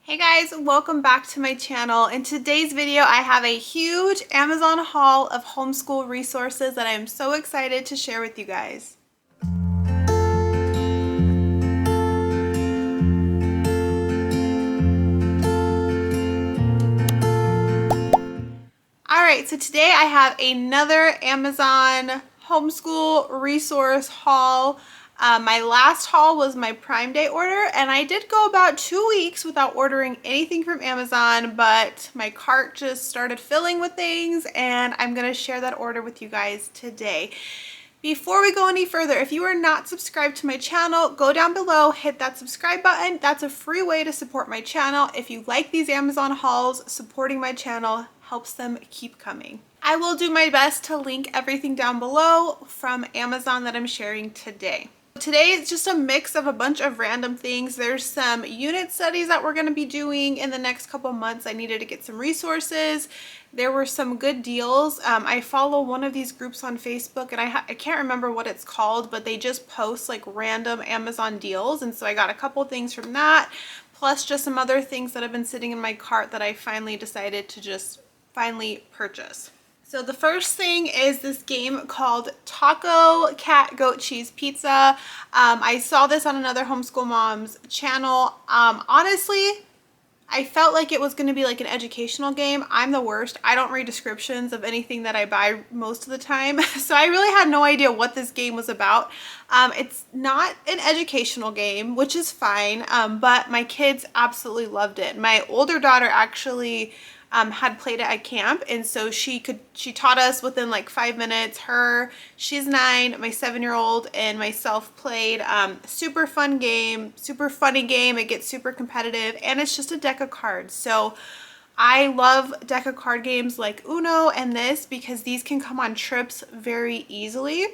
Hey guys, welcome back to my channel. In today's video, I have a huge Amazon haul of homeschool resources that I am so excited to share with you guys. Alright, so today I have another Amazon homeschool resource haul. My last haul was my Prime Day order, and I did go about 2 weeks without ordering anything from Amazon, but my cart just started filling with things, and I'm going to share that order with you guys today. Before we go any further, if you are not subscribed to my channel, go down below, hit that subscribe button. That's a free way to support my channel. If you like these Amazon hauls, supporting my channel helps them keep coming. I will do my best to link everything down below from Amazon that I'm sharing today. Today it's just a mix of a bunch of random things. There's some unit studies that we're going to be doing in the next couple months. I needed to get some resources. There were some good deals. I follow one of these groups on Facebook, and I can't remember what it's called, but they just post like random Amazon deals, and so I got a couple things from that, plus just some other things that have been sitting in my cart that I finally decided to just finally purchase. So the first thing is this game called Taco Cat Goat Cheese Pizza. I saw this on another homeschool mom's channel. Honestly, I felt like it was going to be like an educational game. I'm the worst. I don't read descriptions of anything that I buy most of the time. So I really had no idea what this game was about. It's not an educational game, which is fine. But my kids absolutely loved it. My older daughter actually had played it at camp, and so she taught us within like 5 minutes. She's 9, my 7-year-old and myself played. Super fun game, super funny game. It gets super competitive, and it's just a deck of cards. So I love deck of card games like Uno and this because these can come on trips very easily,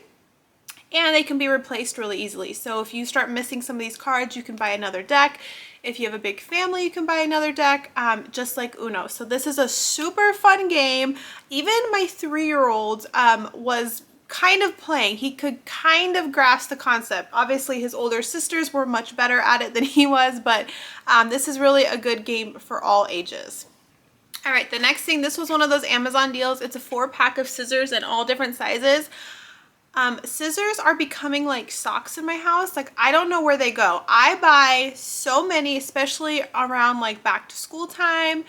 and they can be replaced really easily. So if you start missing some of these cards, you can buy another deck. If you have a big family, you can buy another deck, just like Uno. So this is a super fun game. Even my 3-year-old was kind of playing. He could kind of grasp the concept. Obviously, his older sisters were much better at it than he was, but this is really a good game for all ages. All right, the next thing, this was one of those Amazon deals. It's a 4-pack of scissors in all different sizes. Scissors are becoming like socks in my house. Like, I don't know where they go. I buy so many, especially around like back to school time.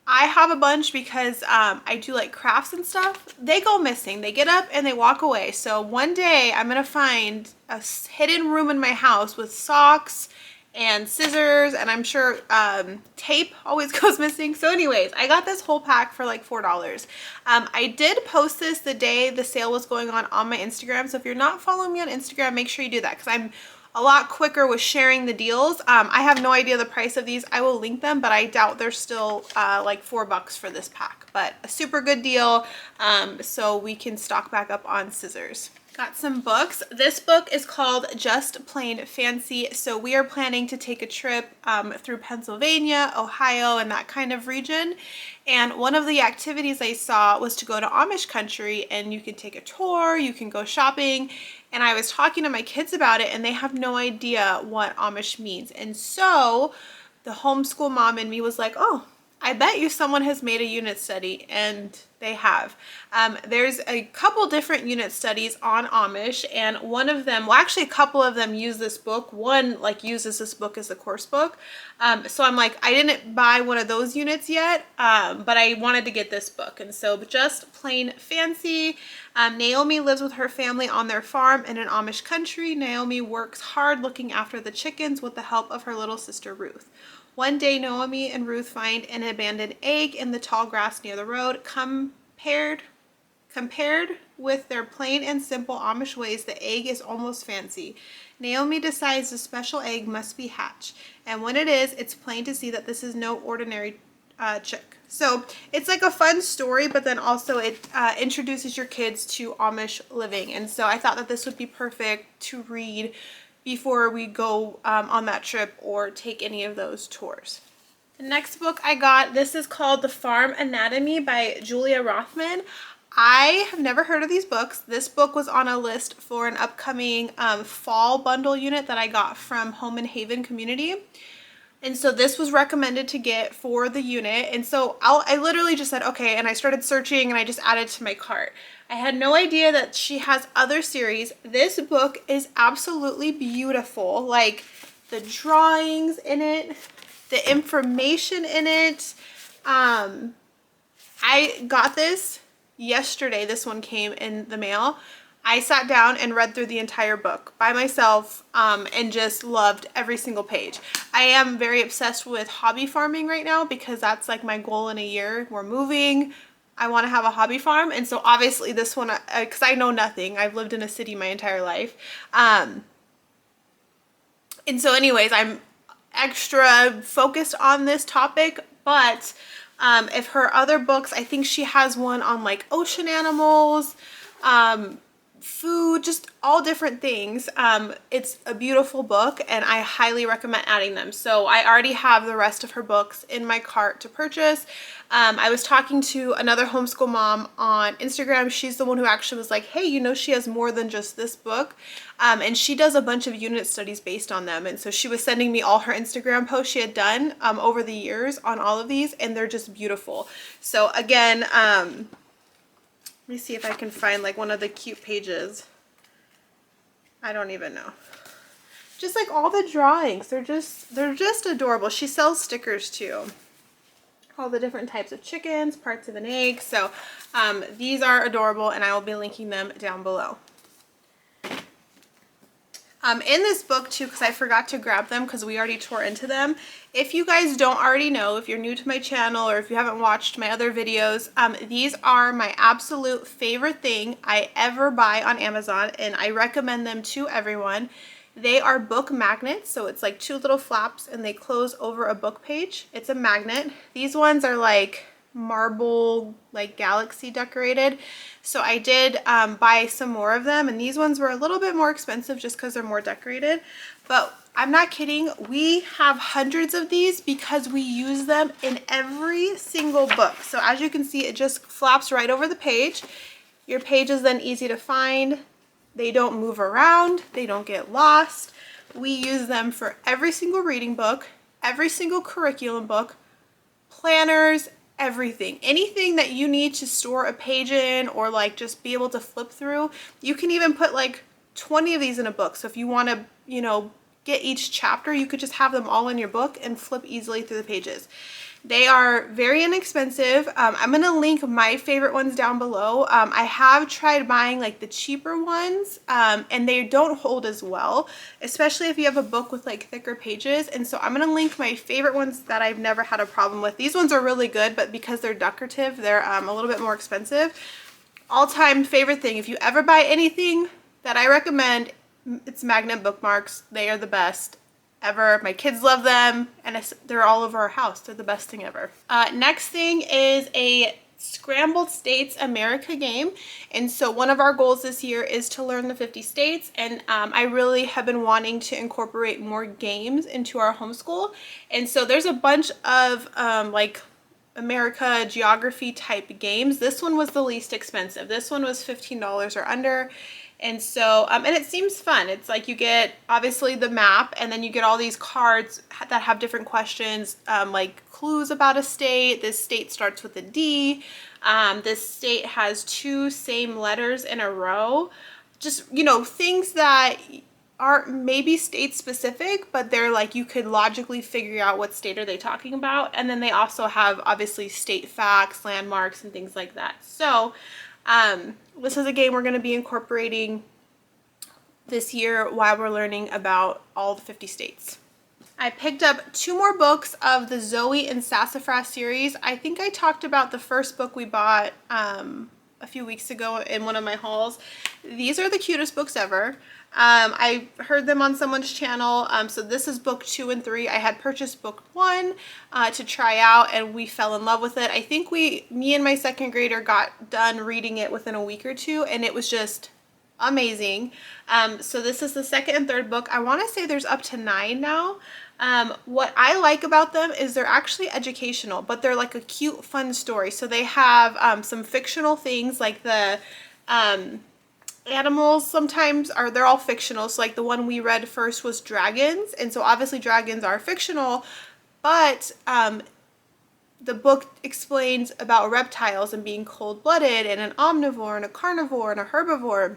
I have a bunch because I do like crafts and stuff. They go missing. They get up and they walk away. So one day I'm going to find a hidden room in my house with socks and scissors, and I'm sure tape always goes missing. So anyways, I got this whole pack for like $4. I did post this the day the sale was going on my Instagram. So if you're not following me on Instagram, make sure you do that, because I'm a lot quicker with sharing the deals. I have no idea the price of these. I will link them, but I doubt they're still like $4 for this pack. But a super good deal, so we can stock back up on scissors. Got some books. This book is called Just Plain Fancy. So we are planning to take a trip through Pennsylvania, Ohio, and that kind of region. And one of the activities I saw was to go to Amish country, and you can take a tour, you can go shopping. And I was talking to my kids about it, and they have no idea what Amish means. And so the homeschool mom in me was like, oh, I bet you someone has made a unit study, and they have. There's a couple different unit studies on Amish, and one of them, well, actually a couple of them use this book. One like uses this book as a course book. So I'm like, I didn't buy one of those units yet, but I wanted to get this book. And so Just Plain Fancy. Naomi lives with her family on their farm in an Amish country. Naomi works hard looking after the chickens with the help of her little sister Ruth. One day, Naomi and Ruth find an abandoned egg in the tall grass near the road. Compared with their plain and simple Amish ways, the egg is almost fancy. Naomi decides the special egg must be hatched, and when it is, it's plain to see that this is no ordinary chick. So it's like a fun story, but then also it introduces your kids to Amish living, and so I thought that this would be perfect to read before we go on that trip or take any of those tours. The next book I got, this is called The Farm Anatomy by Julia Rothman. I have never heard of these books. This book was on a list for an upcoming fall bundle unit that I got from Home and Haven Community. And so this was recommended to get for the unit. And so I literally just said, okay. And I started searching and I just added to my cart. I had no idea that she has other series. This book is absolutely beautiful. Like the drawings in it, the information in it. I got this yesterday. This one came in the mail. I sat down and read through the entire book by myself and just loved every single page. I am very obsessed with hobby farming right now because that's like my goal in a year. We're moving. I want to have a hobby farm. And so obviously this one, because I know nothing. I've lived in a city my entire life. And so anyways, I'm extra focused on this topic, but if her other books, I think she has one on like ocean animals, food, just all different things. It's a beautiful book and I highly recommend adding them. So I already have the rest of her books in my cart to purchase. I was talking to another homeschool mom on Instagram. She's the one who actually was like, hey, you know, she has more than just this book. And she does a bunch of unit studies based on them. And so she was sending me all her Instagram posts she had done over the years on all of these, and they're just beautiful. So again, let me see if I can find like one of the cute pages. I don't even know. Just like all the drawings, they're just adorable. She sells stickers too. All the different types of chickens, parts of an egg. So these are adorable and I will be linking them down below. In this book too, because I forgot to grab them because we already tore into them. If you guys don't already know, if you're new to my channel or if you haven't watched my other videos, these are my absolute favorite thing I ever buy on Amazon, and I recommend them to everyone. They are book magnets, so it's like two little flaps and they close over a book page. It's a magnet. These ones are like marble, like galaxy decorated. So I did buy some more of them, and these ones were a little bit more expensive just because they're more decorated. But I'm not kidding, we have hundreds of these because we use them in every single book. So as you can see, it just flaps right over the page. Your page is then easy to find. They don't move around, they don't get lost. We use them for every single reading book, every single curriculum book, planners, everything. Anything that you need to store a page in or like just be able to flip through. You can even put like 20 of these in a book. So if you want to, you know, get each chapter, you could just have them all in your book and flip easily through the pages. They are very inexpensive. I'm going to link my favorite ones down below. I have tried buying like the cheaper ones and they don't hold as well, especially if you have a book with like thicker pages. And so I'm going to link my favorite ones that I've never had a problem with. These ones are really good, but because they're decorative, they're a little bit more expensive. All-time favorite thing, if you ever buy anything that I recommend, it's magnet bookmarks. They are the best ever. My kids love them and they're all over our house. They're the best thing ever. Next thing is a Scrambled States America game. And so one of our goals this year is to learn the 50 states. And I really have been wanting to incorporate more games into our homeschool. And so there's a bunch of like America geography type games. This one was the least expensive. This one was $15 or under. And so, and it seems fun. It's like you get obviously the map and then you get all these cards that have different questions, like clues about a state. This state starts with a D. This state has two same letters in a row. Just, you know, things that aren't maybe state specific, but they're like you could logically figure out what state are they talking about. And then they also have obviously state facts, landmarks, and things like that. So this is a game we're going to be incorporating this year while we're learning about all the 50 states. I picked up 2 more books of the Zoe and Sassafras series. I think I talked about the first book we bought a few weeks ago in one of my hauls. These are the cutest books ever. I heard them on someone's channel. So this is book 2 and 3. I had purchased book 1 to try out and we fell in love with it. I think me and my second grader got done reading it within a week or two and it was just amazing. So this is the second and third book. I want to say there's up to 9 now. What I like about them is they're actually educational, but they're like a cute, fun story. So they have some fictional things like the animals sometimes they're all fictional. So like the one we read first was dragons, and so obviously dragons are fictional, but the book explains about reptiles and being cold-blooded and an omnivore and a carnivore and a herbivore.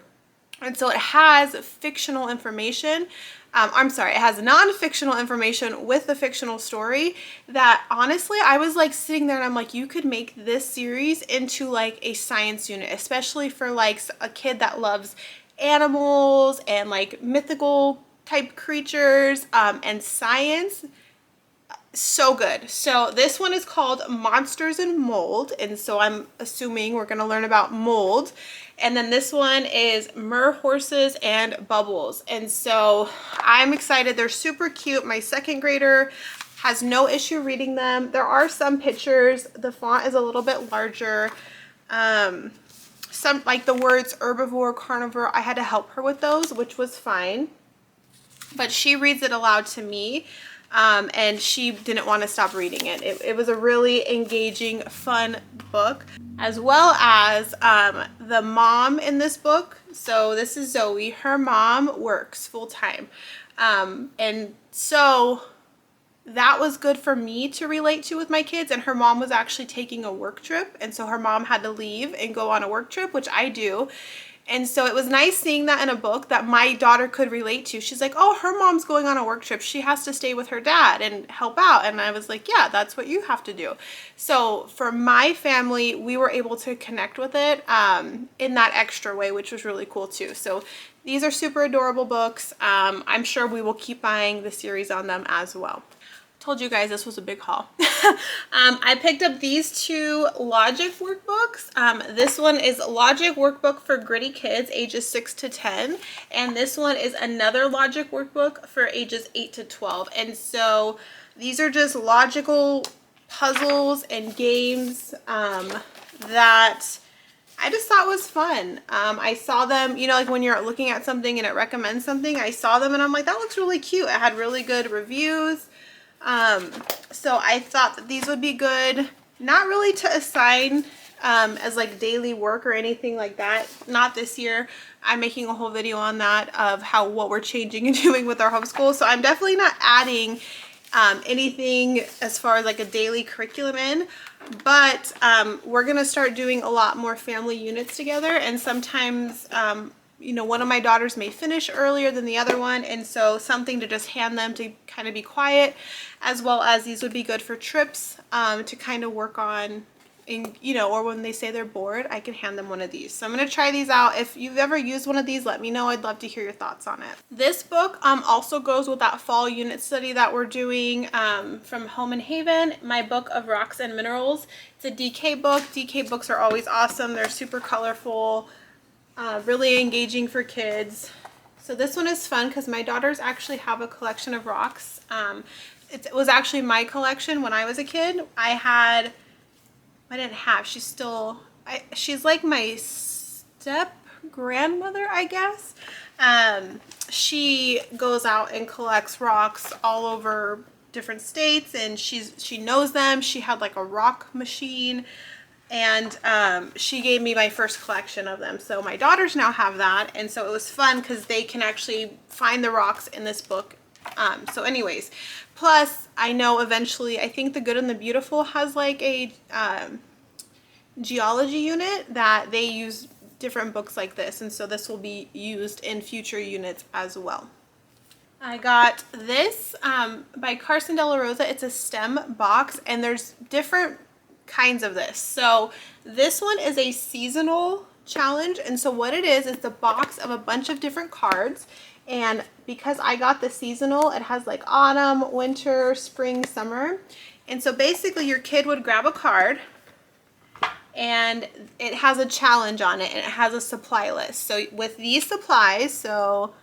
And so it has fictional information. I'm sorry, it has non-fictional information with the fictional story that honestly, I was like sitting there and I'm like, you could make this series into like a science unit, especially for like a kid that loves animals and like mythical type creatures and science. So good. So this one is called Monsters and Mold, and so I'm assuming we're going to learn about mold. And then this one is Mer Horses and Bubbles, and so I'm excited. They're super cute. My second grader has no issue reading them. There are some pictures. The font is a little bit larger. Some like the words herbivore, carnivore, I had to help her with those, which was fine, but she reads it aloud to me. And she didn't want to stop reading it. It was a really engaging, fun book, as well as the mom in this book. So this is Zoe. Her mom works full-time. And so that was good for me to relate to with my kids. And her mom was actually taking a work trip. And so her mom had to leave and go on a work trip, which I do. And so it was nice seeing that in a book that my daughter could relate to. She's like, oh, her mom's going on a work trip. She has to stay with her dad and help out. And I was like, yeah, that's what you have to do. So for my family, we were able to connect with it in that extra way, which was really cool too. So these are super adorable books. I'm sure we will keep buying the series on them as well. Told you guys this was a big haul. I picked up these two logic workbooks. This one is logic workbook for gritty kids ages 6 to 10, and this one is another logic workbook for ages 8 to 12. And so these are just logical puzzles and games that I just thought was fun. I saw them, you know, like when you're looking at something and it recommends something, I saw them and I'm like, that looks really cute. It had really good reviews. So I thought that these would be good, not really to assign as like daily work or anything like that. Not this year. I'm making a whole video on that of what we're changing and doing with our homeschool. So I'm definitely not adding anything as far as like a daily curriculum in, but we're gonna start doing a lot more family units together, and sometimes you know, one of my daughters may finish earlier than the other one, and so something to just hand them to kind of be quiet, as well as these would be good for trips to kind of work on, you know, or when they say they're bored, I can hand them one of these. So I'm going to try these out. If you've ever used one of these, let me know. I'd love to hear your thoughts on it. This book also goes with that fall unit study that we're doing from Home and Haven, my book of rocks and minerals. It's a DK book. DK books are always awesome. They're super colorful. Really engaging for kids. So this one is fun because my daughters actually have a collection of rocks. It was actually my collection when I was a kid. She's like my step grandmother, I guess. She goes out and collects rocks all over different states, and she knows them. She had like a rock machine. And she gave me my first collection of them. So my daughters now have that. And so it was fun because they can actually find the rocks in this book. So anyways, plus I know eventually, I think The Good and the Beautiful has like a geology unit that they use different books like this. And so this will be used in future units as well. I got this by Carson De La Rosa. It's a STEM box, and there's different kinds of this. So this one is a seasonal challenge, and so what it is the box of a bunch of different cards, and because I got the seasonal, it has like autumn, winter, spring, summer. And so basically your kid would grab a card and it has a challenge on it, and it has a supply list. So with these supplies, so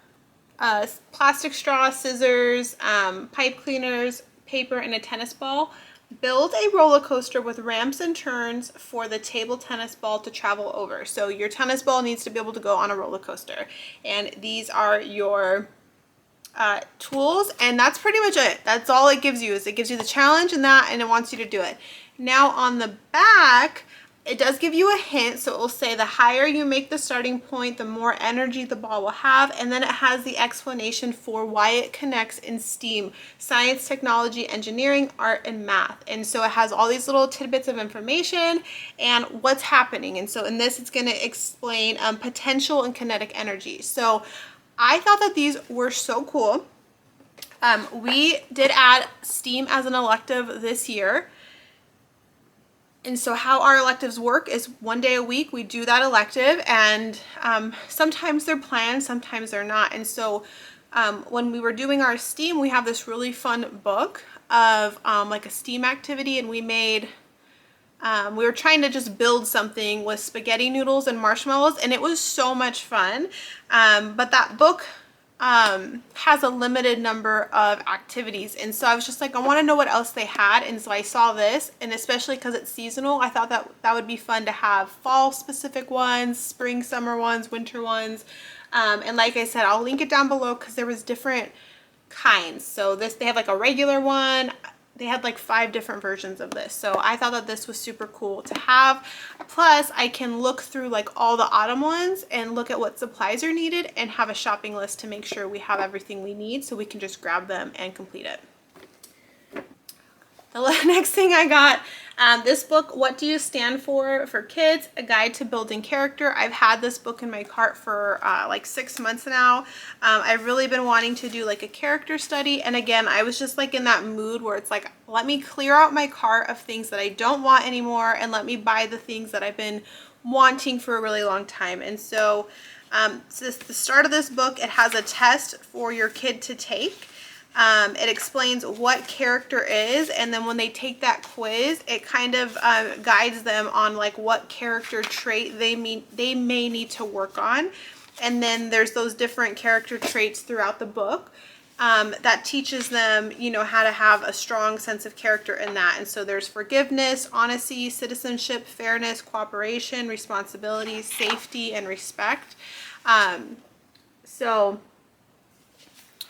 plastic straw, scissors, pipe cleaners, paper, and a tennis ball, build a roller coaster with ramps and turns for the table tennis ball to travel over. So your tennis ball needs to be able to go on a roller coaster. And these are your tools, and that's pretty much it. That's all it gives you, is it gives you the challenge and it wants you to do it. Now on the back, It does give you a hint, so it will say the higher you make the starting point, the more energy the ball will have, and then it has the explanation for why it connects in STEAM: science, technology, engineering, art, and math. And so it has all these little tidbits of information and what's happening. And so in this, it's going to explain potential and kinetic energy. So I thought that these were so cool. We did add STEAM as an elective this year. And so how our electives work is 1 day a week we do that elective, and sometimes they're planned, sometimes they're not. And so when we were doing our STEAM, we have this really fun book of like a STEAM activity, and we were trying to just build something with spaghetti noodles and marshmallows, and it was so much fun. But that book has a limited number of activities, and so I was just like, I want to know what else they had. And so I saw this, and especially because it's seasonal, I thought that would be fun to have fall specific ones, spring, summer ones, winter ones. And like I said, I'll link it down below because there was different kinds. So they have like a regular one. They had like 5 different versions of this. So I thought that this was super cool to have. Plus, I can look through like all the autumn ones and look at what supplies are needed and have a shopping list to make sure we have everything we need so we can just grab them and complete it. The next thing I got, this book, What Do You Stand For Kids, A Guide to Building Character. I've had this book in my cart for like 6 months now. I've really been wanting to do like a character study. And again, I was just like in that mood where it's like, let me clear out my cart of things that I don't want anymore and let me buy the things that I've been wanting for a really long time. And so since the start of this book, it has a test for your kid to take. It explains what character is, and then when they take that quiz, it kind of guides them on like what character trait they may need to work on. And then there's those different character traits throughout the book that teaches them, you know, how to have a strong sense of character in that. And so there's forgiveness, honesty, citizenship, fairness, cooperation, responsibility, safety, and respect. So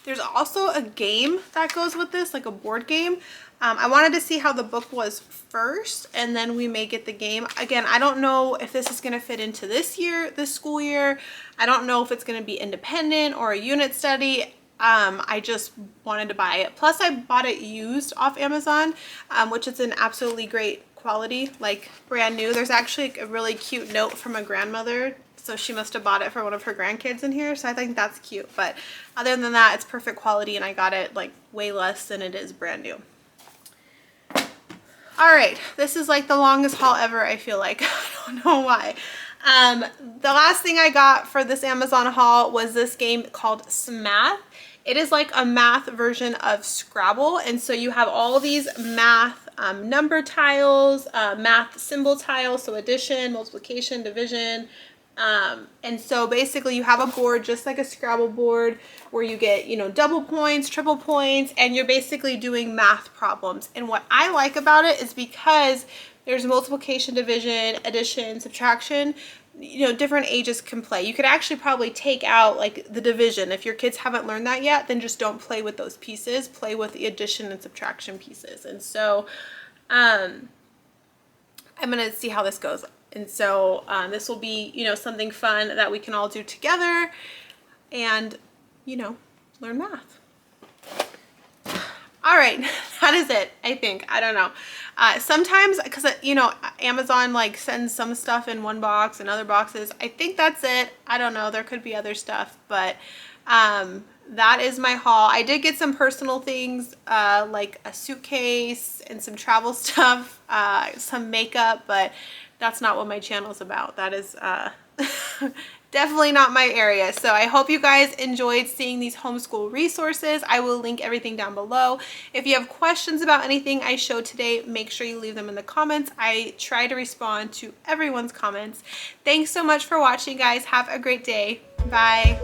there's also a game that goes with this, like a board game. I wanted to see how the book was first, and then we may get the game. Again, I don't know if this is going to fit into this school year. I don't know if it's going to be independent or a unit study. I just wanted to buy it. Plus, I bought it used off Amazon, which is an absolutely great quality, like brand new. There's actually a really cute note from a grandmother. So she must have bought it for one of her grandkids in here. So I think that's cute. But other than that, it's perfect quality, and I got it like way less than it is brand new. All right, this is like the longest haul ever, I feel like. I don't know why. The last thing I got for this Amazon haul was this game called Smath. It is like a math version of Scrabble. And so you have all these math number tiles, math symbol tiles, so addition, multiplication, division. And so basically you have a board just like a Scrabble board where you get, you know, double points, triple points, and you're basically doing math problems. And what I like about it is because there's multiplication, division, addition, subtraction, you know, different ages can play. You could actually probably take out like the division. If your kids haven't learned that yet, then just don't play with those pieces. Play with the addition and subtraction pieces. And so I'm going to see how this goes. And so this will be, you know, something fun that we can all do together and, you know, learn math. All right, that is it, I think. I don't know. Sometimes, because, you know, Amazon like sends some stuff in one box and other boxes. I think that's it. I don't know. There could be other stuff, but that is my haul. I did get some personal things like a suitcase and some travel stuff, some makeup, but that's not what my channel is about. That is definitely not my area. So I hope you guys enjoyed seeing these homeschool resources. I will link everything down below. If you have questions about anything I showed today, make sure you leave them in the comments. I try to respond to everyone's comments. Thanks so much for watching, guys. Have a great day. Bye.